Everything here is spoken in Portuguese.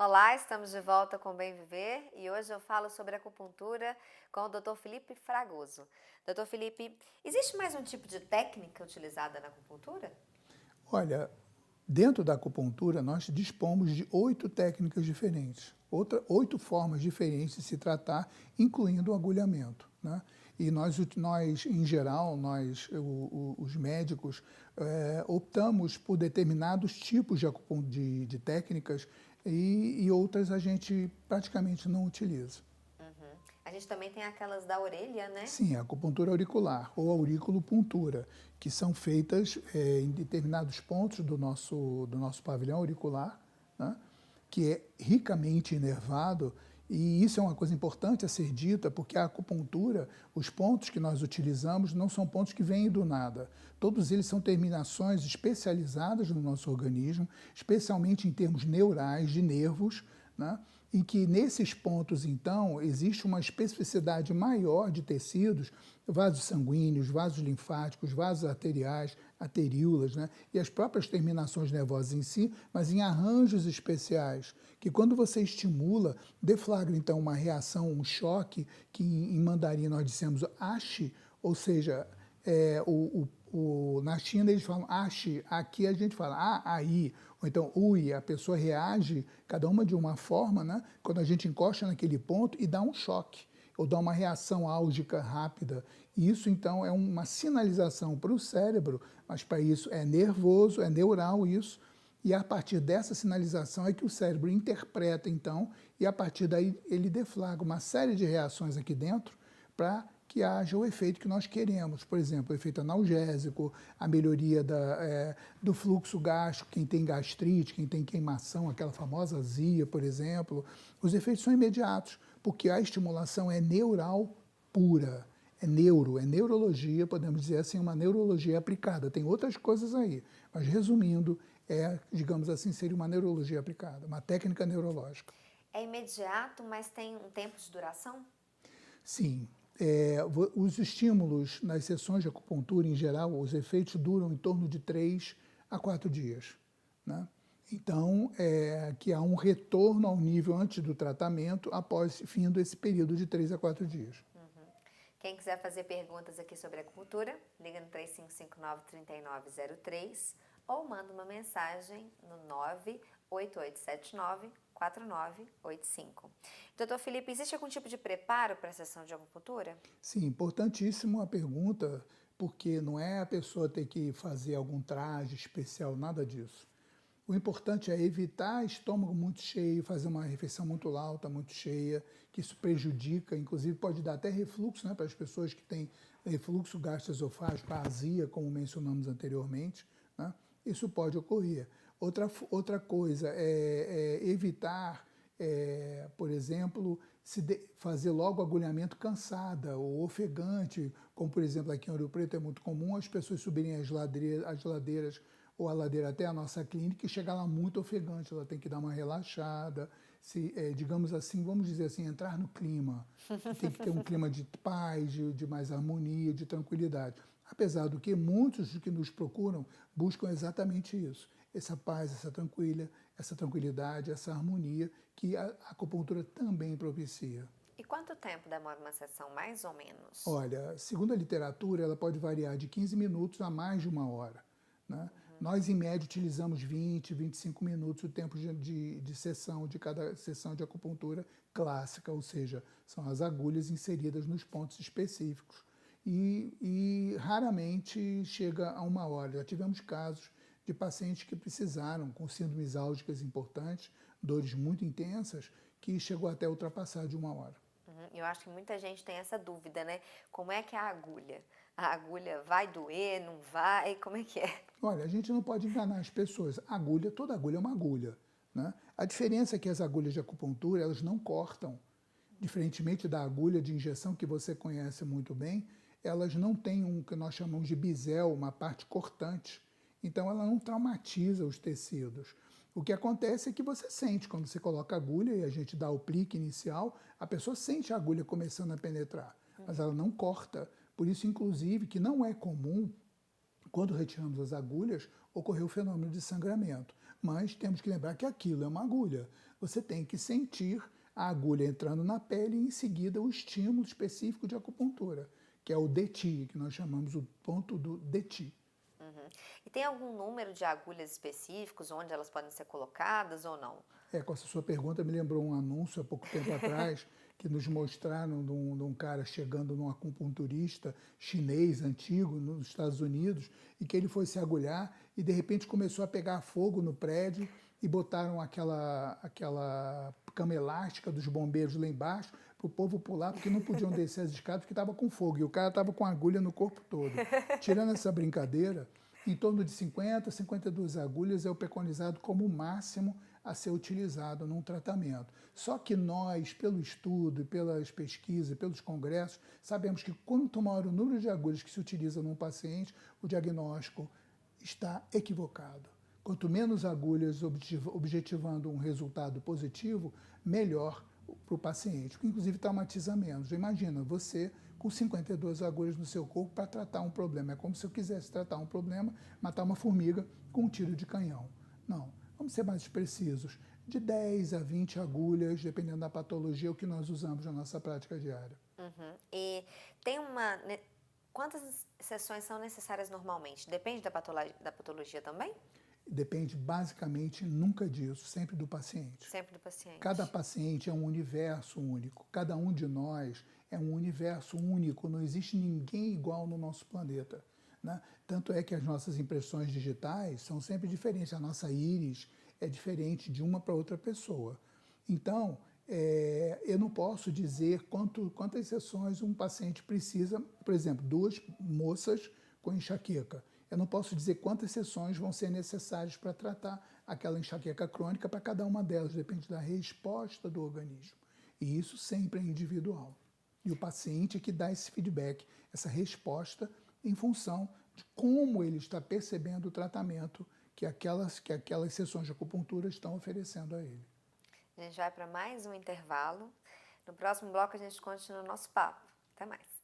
Olá, estamos de volta com o Bem Viver e hoje eu falo sobre acupuntura com o Dr. Felipe Fragoso. Dr. Felipe, existe mais um tipo de técnica utilizada na acupuntura? Olha, dentro da acupuntura nós dispomos de 8 técnicas diferentes, 8 formas diferentes de se tratar, incluindo o agulhamento, né? E nós, em geral, os médicos, optamos por determinados tipos de técnicas e outras a gente praticamente não utiliza. A gente também tem aquelas da orelha, né? Sim, a acupuntura auricular ou auriculopuntura, que são feitas em determinados pontos do nosso pavilhão auricular, né, que é ricamente inervado, e isso é uma coisa importante a ser dita, porque a acupuntura, os pontos que nós utilizamos não são pontos que vêm do nada. Todos eles são terminações especializadas no nosso organismo, especialmente em termos neurais, de nervos, né? Em que nesses pontos, então, existe uma especificidade maior de tecidos, vasos sanguíneos, vasos linfáticos, vasos arteriais, arteríolas, né? E as próprias terminações nervosas em si, mas em arranjos especiais, que quando você estimula, deflagra, então, uma reação, um choque, que em mandarim nós dissemos ashi, ou seja, na China eles falam ashi, aqui a gente fala aí, ou então ui, a pessoa reage, cada uma de uma forma, né? Quando a gente encosta naquele ponto e dá um choque, ou dá uma reação álgica rápida. E isso, então, é uma sinalização para o cérebro, mas para isso é nervoso, é neural isso, e a partir dessa sinalização é que o cérebro interpreta, então, e a partir daí ele deflagra uma série de reações aqui dentro para que haja o efeito que nós queremos. Por exemplo, o efeito analgésico, a melhoria do fluxo gástrico, quem tem gastrite, quem tem queimação, aquela famosa azia, por exemplo. Os efeitos são imediatos, porque a estimulação é neural pura. É neurologia, podemos dizer assim, uma neurologia aplicada. Tem outras coisas aí, mas resumindo, digamos assim, seria uma neurologia aplicada, uma técnica neurológica. É imediato, mas tem um tempo de duração? Sim. Os estímulos nas sessões de acupuntura, em geral, os efeitos duram em torno de 3 a 4 dias, né? Então, que há um retorno ao nível antes do tratamento após fim desse período de 3 a 4 dias. Quem quiser fazer perguntas aqui sobre acupuntura, liga no 3559-3903 ou manda uma mensagem no 98879-4985. Doutor Felipe, existe algum tipo de preparo para a sessão de acupuntura? Sim, importantíssimo a pergunta, porque não é a pessoa ter que fazer algum traje especial, nada disso. O importante é evitar estômago muito cheio, fazer uma refeição muito alta, muito cheia, que isso prejudica, inclusive pode dar até refluxo, né, para as pessoas que têm refluxo gastroesofágico, a azia, como mencionamos anteriormente, né? Isso pode ocorrer. Outra coisa é evitar, por exemplo, fazer logo agulhamento cansada ou ofegante, como por exemplo aqui em Ouro Preto é muito comum as pessoas subirem as ladeiras ou a ladeira até a nossa clínica e chegar lá muito ofegante, ela tem que dar uma relaxada, digamos assim, vamos dizer assim, entrar no clima, tem que ter um clima de paz, de mais harmonia, de tranquilidade. Apesar do que muitos que nos procuram buscam exatamente isso, essa paz, essa tranquilidade, essa harmonia que a acupuntura também propicia. E quanto tempo demora uma sessão, mais ou menos? Olha, segundo a literatura, ela pode variar de 15 minutos a mais de 1 hora, né? Nós, em média, utilizamos 20, 25 minutos o tempo de sessão, de cada sessão de acupuntura clássica, ou seja, são as agulhas inseridas nos pontos específicos. E raramente chega a 1 hora. Já tivemos casos de pacientes que precisaram, com síndromes álgicas importantes, dores muito intensas, que chegou até ultrapassar de 1 hora. Eu acho que muita gente tem essa dúvida, né? Como é que é a agulha? A agulha vai doer, não vai? Como é que é? Olha, a gente não pode enganar as pessoas. Toda agulha é uma agulha, né? A diferença é que as agulhas de acupuntura, elas não cortam. Diferentemente da agulha de injeção que você conhece muito bem, elas não têm um que nós chamamos de bisel, uma parte cortante. Então ela não traumatiza os tecidos. O que acontece é que você sente, quando você coloca a agulha e a gente dá o plique inicial, a pessoa sente a agulha começando a penetrar, mas ela não corta. Por isso, inclusive, que não é comum, quando retiramos as agulhas, ocorrer o fenômeno de sangramento. Mas temos que lembrar que aquilo é uma agulha. Você tem que sentir a agulha entrando na pele e, em seguida, o estímulo específico de acupuntura, que é o DTI, que nós chamamos o ponto do DTI. Uhum. E tem algum número de agulhas específicos onde elas podem ser colocadas ou não? Com essa sua pergunta me lembrou um anúncio há pouco tempo atrás que nos mostraram de um cara chegando num acupunturista chinês antigo nos Estados Unidos e que ele foi se agulhar e de repente começou a pegar fogo no prédio e botaram aquela cama elástica dos bombeiros lá embaixo para o povo pular porque não podiam descer as escadas porque estava com fogo e o cara estava com agulha no corpo todo. Tirando essa brincadeira, em torno de 50 a 52 agulhas é o preconizado como o máximo a ser utilizado num tratamento. Só que nós, pelo estudo, pelas pesquisas, pelos congressos, sabemos que quanto maior o número de agulhas que se utiliza num paciente, o diagnóstico está equivocado. Quanto menos agulhas objetivando um resultado positivo, melhor para o paciente, que inclusive traumatiza menos. Imagina você com 52 agulhas no seu corpo para tratar um problema. É como se eu quisesse tratar um problema, matar uma formiga com um tiro de canhão. Não, vamos ser mais precisos. De 10 a 20 agulhas, dependendo da patologia, é o que nós usamos na nossa prática diária. Uhum. E tem quantas sessões são necessárias normalmente? Depende da patologia também? Depende basicamente nunca disso, sempre do paciente. Sempre do paciente. Cada paciente é um universo único. Cada um de nós é um universo único. Não existe ninguém igual no nosso planeta, né? Tanto é que as nossas impressões digitais são sempre diferentes. A nossa íris é diferente de uma para outra pessoa. Então, eu não posso dizer quantas sessões um paciente precisa. Por exemplo, 2 moças com enxaqueca. Eu não posso dizer quantas sessões vão ser necessárias para tratar aquela enxaqueca crônica para cada uma delas, depende da resposta do organismo. E isso sempre é individual. E o paciente é que dá esse feedback, essa resposta em função de como ele está percebendo o tratamento que aquelas sessões de acupuntura estão oferecendo a ele. A gente vai para mais um intervalo. No próximo bloco a gente continua o nosso papo. Até mais.